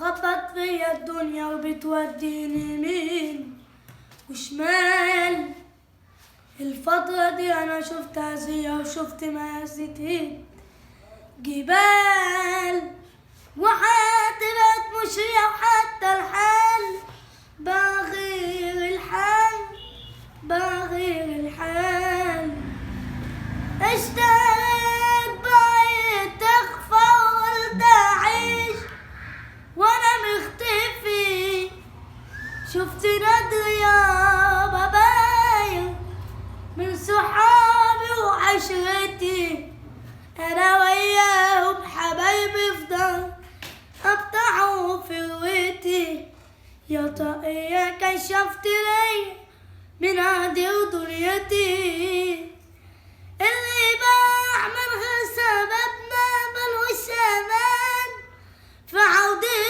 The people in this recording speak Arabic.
خبط فيا الدنيا وبتوديني يمين وشمال. الفترة دي أنا شفت عزية وشفت مأساة جبال، وحياتي بقت مشرية وحتى الحال بغير الحال بغير الحال. اشتريت بقيت تخفى وقلت أعيش وأنا مختفي. شفت نادر يابا باين من صحابي وعشرتي، أنا وياهم حبايبي في ضهر قطعوا فروتي. يا طاقية كشفت لي من عهدي ودنيتي،